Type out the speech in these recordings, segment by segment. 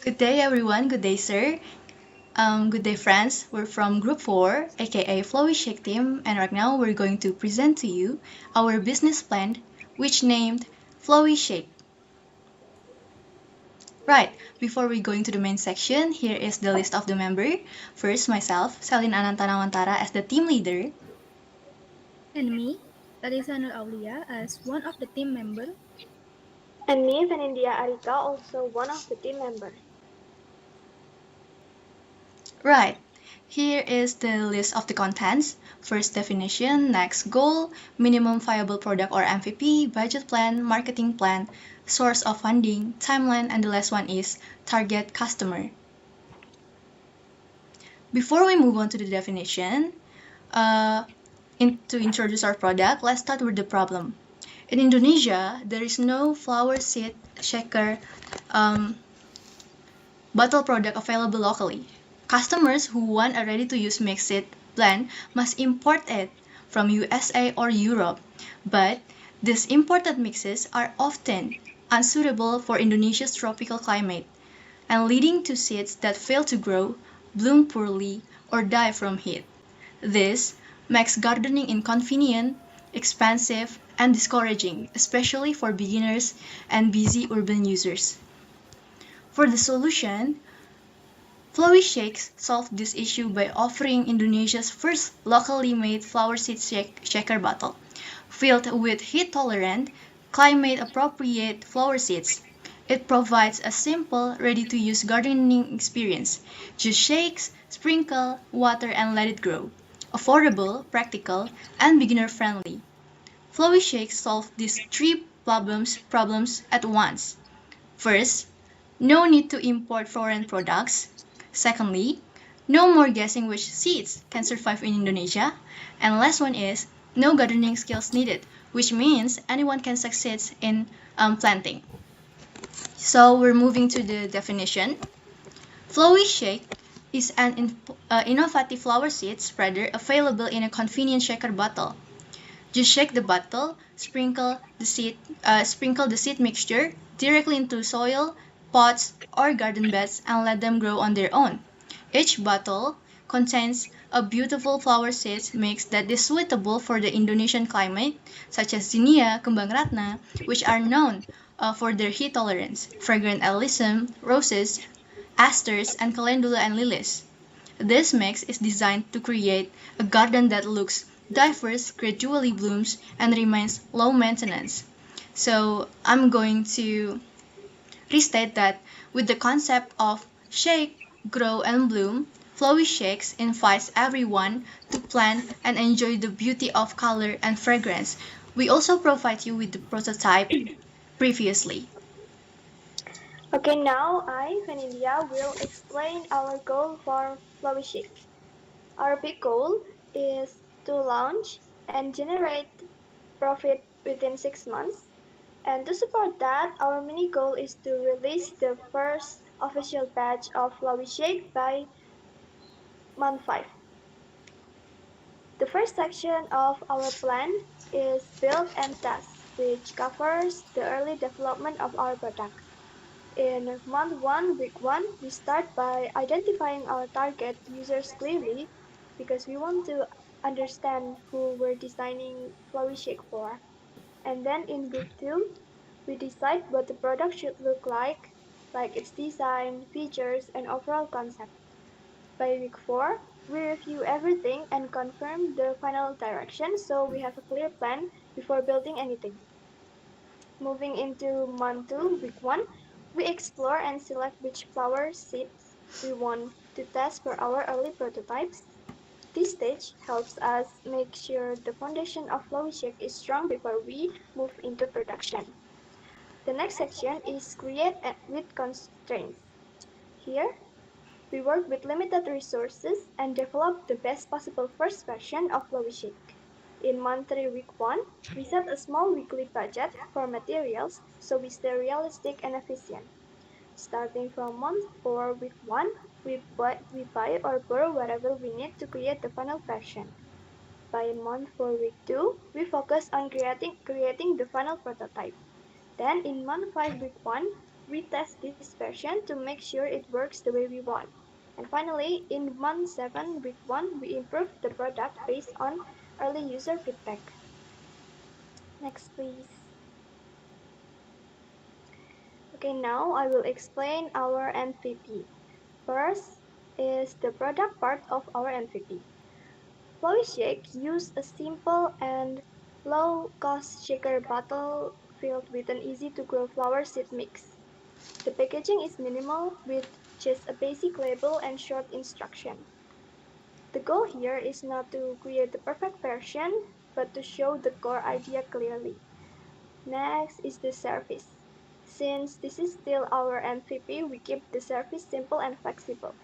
Good day, everyone. Good day, sir. Good day, friends. We're from Group 4, aka FlowyShake team, and right now we're going to present to you our business plan, which named FlowyShake. Right, before we go into the main section, here is the list of the member. First, myself, Selin Anantanawantara as the team leader. And me, Tarisanul Aulia, as one of the team members. And me, Venindia Arika, also one of the team members. Right, here is the list of the contents. First, definition, next, goal, minimum viable product or MVP, budget plan, marketing plan, source of funding, timeline, and the last one is target customer. Before we move on to the definition, to introduce our product, let's start with the problem. In Indonesia, there is no flower seed shaker bottle product available locally. Customers who want a ready-to-use mix-it blend must import it from USA or Europe, but these imported mixes are often unsuitable for Indonesia's tropical climate and leading to seeds that fail to grow, bloom poorly, or die from heat. This makes gardening inconvenient, expensive, and discouraging, especially for beginners and busy urban users. For the solution, FlowyShakes solved this issue by offering Indonesia's first locally made flower seed shaker bottle, filled with heat-tolerant, climate-appropriate flower seeds. It provides a simple, ready-to-use gardening experience. Just shakes, sprinkle, water, and let it grow. Affordable, practical, and beginner-friendly. FlowyShakes solve these three problems at once. First, no need to import foreign products. Secondly, no more guessing which seeds can survive in Indonesia. And last one is no gardening skills needed, which means anyone can succeed in planting. So we're moving to the definition. FlowyShake is an innovative flower seed spreader available in a convenient shaker bottle. Just shake the bottle, sprinkle the seed mixture directly into soil, pots, or garden beds and let them grow on their own. Each bottle contains a beautiful flower seeds mix that is suitable for the Indonesian climate, such as zinnia, kembang ratna, which are known for their heat tolerance, fragrant alyssum, roses, asters, and calendula and lilies. This mix is designed to create a garden that looks diverse, gradually blooms, and remains low maintenance. So I'm going to restate that with the concept of shake, grow, and bloom, FlowyShakes invites everyone to plant and enjoy the beauty of color and fragrance. We also provide you with the prototype previously. Okay, now I, Venindia, will explain our goal for FlowyShake. Our big goal is to launch and generate profit within 6 months. And to support that, our mini goal is to release the first official batch of FlowyShake by month 5. The first section of our plan is build and test, which covers the early development of our product. In month 1, week 1, we start by identifying our target users clearly because we want to understand who we're designing FlowyShake for. And then in week 2, we decide what the product should look like its design, features, and overall concept. By week 4, we review everything and confirm the final direction so we have a clear plan before building anything. Moving into month 2, week 1, we explore and select which flower seeds we want to test for our early prototypes. This stage helps us make sure the foundation of FlowyShake is strong before we move into production. The next section is create with constraints. Here, we work with limited resources and develop the best possible first version of FlowyShake. In month 3, week 1, we set a small weekly budget for materials so we stay realistic and efficient. Starting from month 4, week 1, we buy or borrow whatever we need to create the final version. By month 4, week 2, we focus on creating the final prototype. Then in month 5, week 1, we test this version to make sure it works the way we want. And finally, in month 7, week 1, we improved the product based on early user feedback. Next, please. Okay, now I will explain our MVP. First is the product part of our MVP. FlowyShake use a simple and low-cost shaker bottle filled with an easy-to-grow flower seed mix. The packaging is minimal with just a basic label and short instruction. The goal here is not to create the perfect version, but to show the core idea clearly. Next is the service. Since this is still our MVP, we keep the service simple and flexible.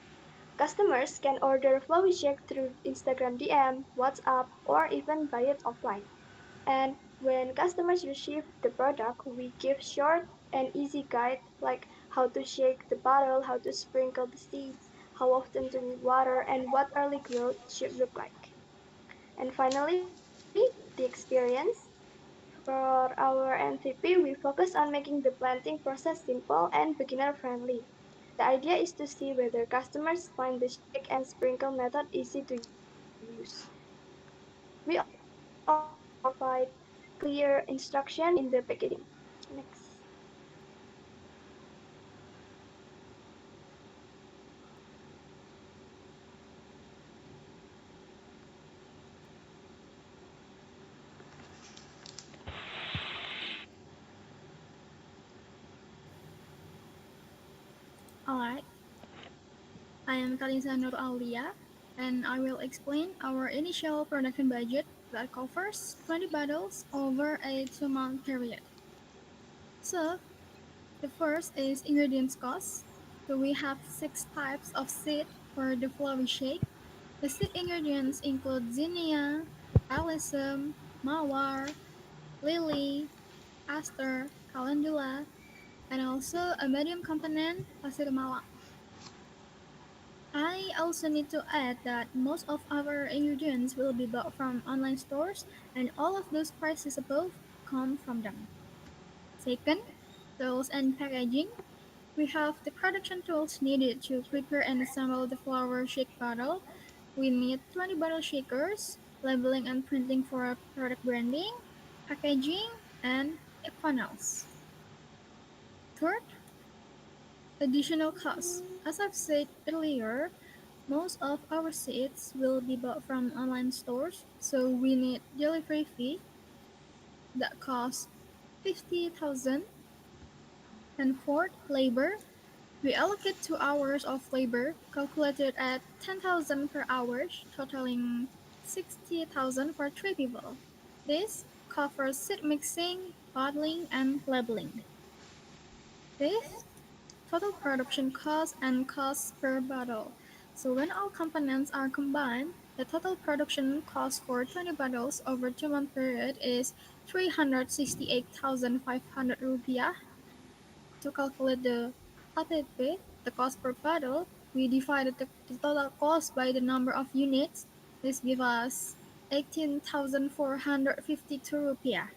Customers can order FlowyShake through Instagram DM, WhatsApp, or even buy it offline. And when customers receive the product, we give short and easy guide like how to shake the bottle, how to sprinkle the seeds, how often to water, and what early growth should look like. And finally, the experience. For our MVP, we focus on making the planting process simple and beginner friendly. The idea is to see whether customers find the shake and sprinkle method easy to use. We also provide clear instruction in the packaging. Next. Alright, I am Kalisa Nur Aulia, and I will explain our initial production budget that covers 20 bottles over a 2-month period. So, the first is ingredients cost. So we have 6 types of seed for the flowy shake. The seed ingredients include zinnia, alyssum, mawar, lily, aster, calendula, and also a medium component, pasir malang. I also need to add that most of our ingredients will be bought from online stores, and all of those prices above come from them. Second, tools and packaging. We have the production tools needed to prepare and assemble the flower shake bottle. We need 20 bottle shakers, labeling and printing for product branding, packaging, and funnels. Third, additional costs. As I've said earlier, most of our seeds will be bought from online stores, so we need delivery fee that costs 50,000. And fourth, labor. We allocate 2 hours of labor, calculated at 10,000 per hour, totaling 60,000 for 3 people. This covers seed mixing, bottling, and labeling. Fifth, total production cost and costs per bottle. So when all components are combined, the total production cost for 20 bottles over 2-month period is 368,500 rupiah. To calculate the APP, the cost per bottle, we divided the total cost by the number of units. This gives us 18,452 rupiah.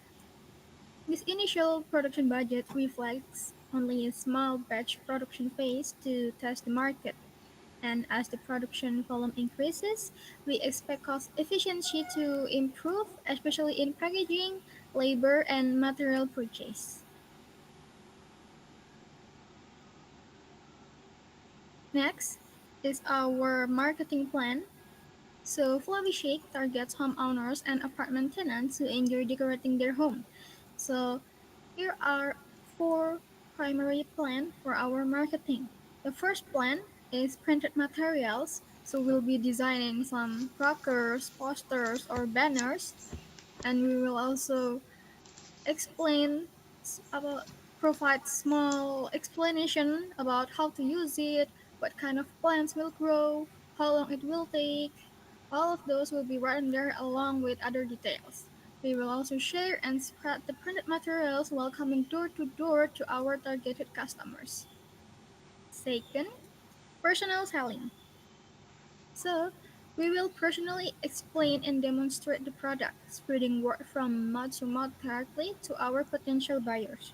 This initial production budget reflects only a small batch production phase to test the market, and as the production volume increases, we expect cost efficiency to improve, especially in packaging, labor, and material purchase. Next is our marketing plan. So FlowyShake targets homeowners and apartment tenants who enjoy decorating their home. So here are 4 primary plans for our marketing. The first plan is printed materials. So we'll be designing some crackers, posters, or banners, and we will also explain about provide small explanation about how to use it, what kind of plants will grow, how long it will take. All of those will be written there along with other details. We will also share and spread the printed materials while coming door to door to our targeted customers. Second, personal selling. So, we will personally explain and demonstrate the product, spreading word from mouth to mouth directly to our potential buyers.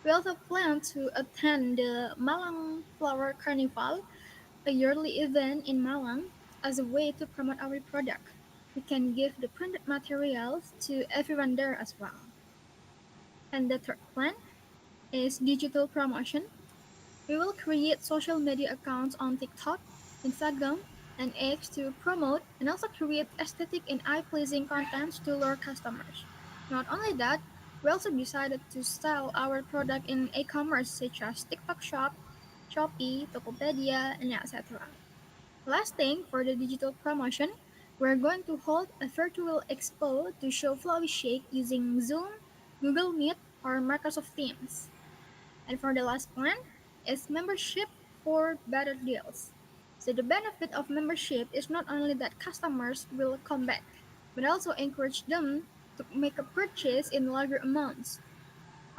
We also plan to attend the Malang Flower Carnival, a yearly event in Malang, as a way to promote our product. We can give the printed materials to everyone there as well. And the third plan is digital promotion. We will create social media accounts on TikTok, Instagram, and X to promote and also create aesthetic and eye-pleasing content to lure customers. Not only that, we also decided to sell our product in e-commerce such as TikTok Shop, Shopee, Tokopedia, and etc. Last thing for the digital promotion, we're going to hold a virtual expo to show FlowyShake using Zoom, Google Meet, or Microsoft Teams. And for the last plan is membership for better deals. So the benefit of membership is not only that customers will come back, but also encourage them to make a purchase in larger amounts.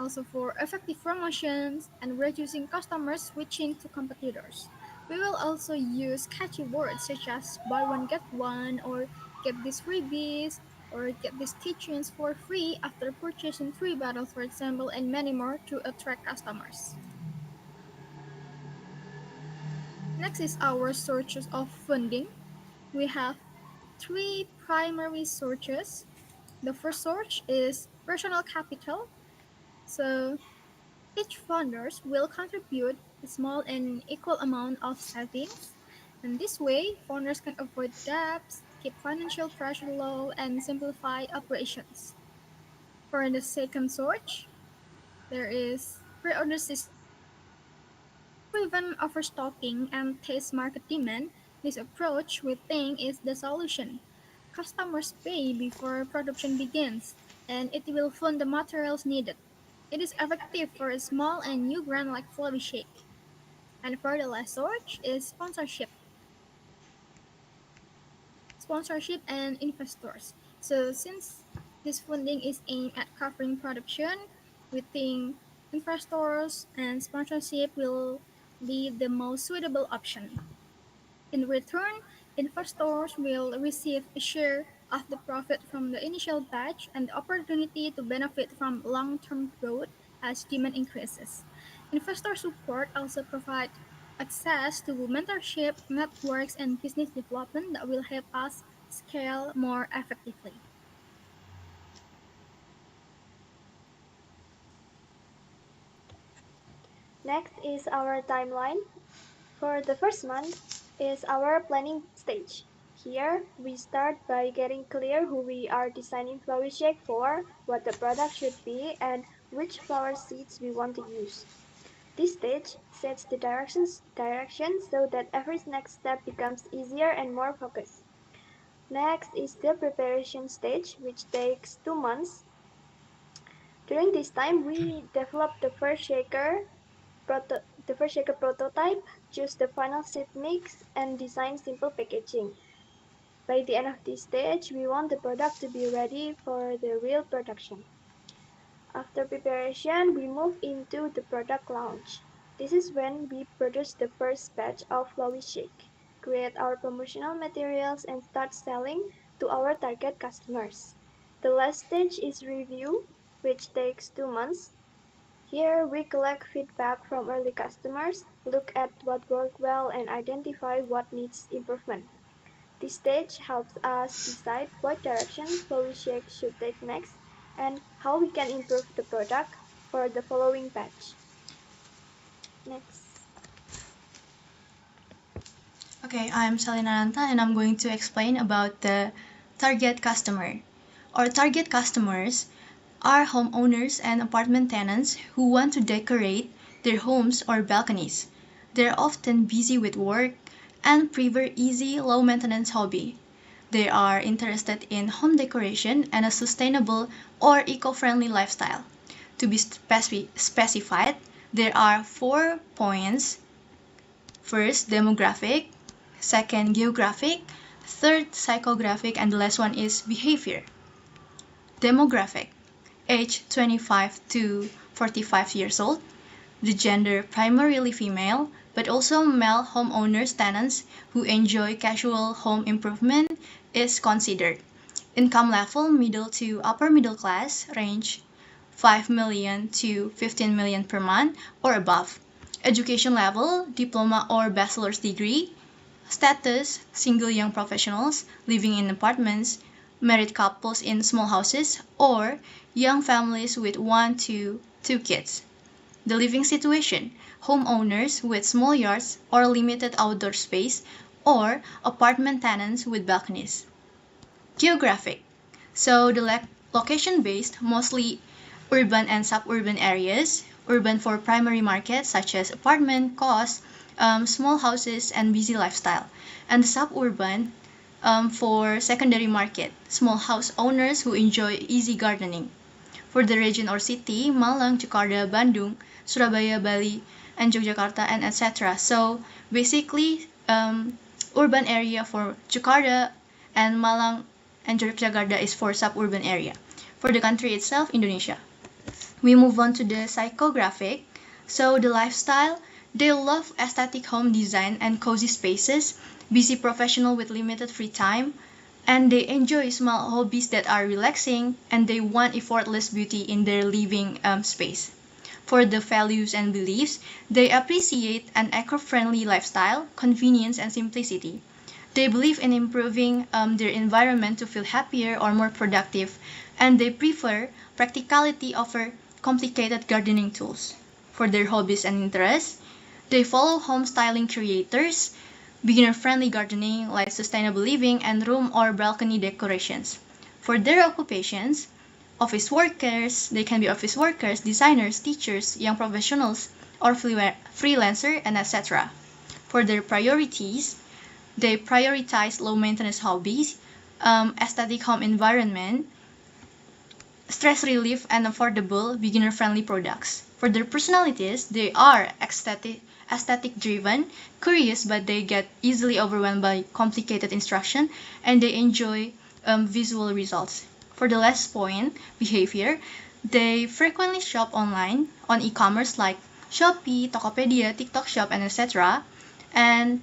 Also for effective promotions and reducing customers switching to competitors. We will also use catchy words such as buy one get one or get these freebies or get these keychains for free after purchasing 3 bottles for example and many more to attract customers. Next is our sources of funding. We have three primary sources. The first source is personal capital. So each founders will contribute a small and equal amount of savings. And this way, founders can avoid debts, keep financial pressure low, and simplify operations. For the second source, there is pre-order system. Prevent overstocking and test market demand, this approach we think is the solution. Customers pay before production begins, and it will fund the materials needed. It is effective for a small and new brand like FlowyShake. And for the last source is sponsorship and investors. So since this funding is aimed at covering production, we think investors and sponsorship will be the most suitable option. In return, investors will receive a share of the profit from the initial batch and the opportunity to benefit from long-term growth as demand increases. Investor support also provides access to mentorship, networks, and business development that will help us scale more effectively. Next is our timeline. For the first month is our planning stage. Here, we start by getting clear who we are designing FlowyShake for, what the product should be, and which flower seeds we want to use. This stage sets the direction so that every next step becomes easier and more focused. Next is the preparation stage, which takes 2 months. During this time, we develop the first shaker prototype, choose the final seed mix, and design simple packaging. By the end of this stage, we want the product to be ready for the real production. After preparation, we move into the product launch. This is when we produce the first batch of FlowyShake, create our promotional materials, and start selling to our target customers. The last stage is review, which takes 2 months. Here we collect feedback from early customers, look at what worked well, and identify what needs improvement. This stage helps us decide what direction FlowyShake should take next and how we can improve the product for the following batch. Next. Okay, I'm Salina Ranta and I'm going to explain about the target customer. Our target customers are homeowners and apartment tenants who want to decorate their homes or balconies. They're often busy with work and prefer easy, low-maintenance hobby. They are interested in home decoration and a sustainable or eco-friendly lifestyle. To be specified, there are 4 points. First, demographic. Second, geographic. Third, psychographic. And the last one is behavior. Demographic. Age 25 to 45 years old. The gender primarily female, but also male homeowners tenants who enjoy casual home improvement is considered. Income level middle to upper middle class range 5 million to 15 million per month or above. Education level, diploma or bachelor's degree. Status, single young professionals living in apartments, married couples in small houses, or young families with 1 to 2 kids. The living situation, homeowners with small yards or limited outdoor space, or apartment tenants with balconies. Geographic, so the location-based, mostly urban and suburban areas, urban for primary markets such as apartment, cost, small houses, and busy lifestyle, and suburban for secondary market, small house owners who enjoy easy gardening. For the region or city, Malang, Jakarta, Bandung, Surabaya, Bali, and Yogyakarta, and etc. So basically, urban area for Jakarta and Malang and Yogyakarta is for suburban area. For the country itself, Indonesia. We move on to the psychographic. So the lifestyle, they love aesthetic home design and cozy spaces, busy professional with limited free time, and they enjoy small hobbies that are relaxing, and they want effortless beauty in their living space. For the values and beliefs, they appreciate an eco-friendly lifestyle, convenience, and simplicity. They believe in improving their environment to feel happier or more productive, and they prefer practicality over complicated gardening tools. For their hobbies and interests, they follow home styling creators, beginner-friendly gardening, light sustainable living, and room or balcony decorations. For their occupations, office workers, they can be office workers, designers, teachers, young professionals, or freelancer, and etc. For their priorities, they prioritize low-maintenance hobbies, aesthetic home environment, stress relief, and affordable, beginner-friendly products. For their personalities, they are aesthetic driven, curious, but they get easily overwhelmed by complicated instruction, and they enjoy visual results. For the last point, behavior, they frequently shop online on e-commerce like Shopee, Tokopedia, TikTok Shop, and etc. And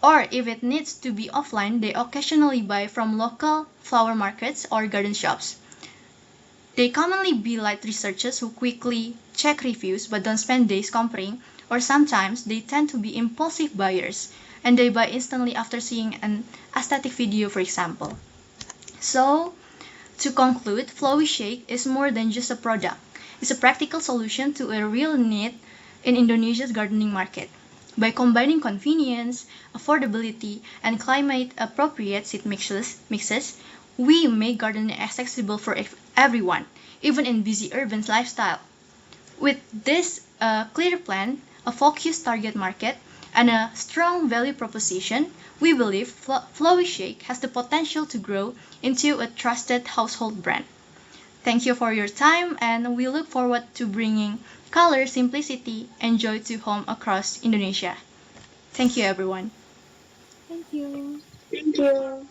or if it needs to be offline, they occasionally buy from local flower markets or garden shops. They commonly be light researchers who quickly check reviews but don't spend days comparing, or sometimes they tend to be impulsive buyers and they buy instantly after seeing an aesthetic video, for example. So, to conclude, FlowyShake is more than just a product. It's a practical solution to a real need in Indonesia's gardening market. By combining convenience, affordability, and climate-appropriate seed mixes, we make gardening accessible for everyone, even in busy urban lifestyle. With this clear plan, a focused target market, and a strong value proposition, we believe FlowyShake has the potential to grow into a trusted household brand. Thank you for your time, and we look forward to bringing color, simplicity, and joy to home across Indonesia. Thank you, everyone. Thank you. Thank you.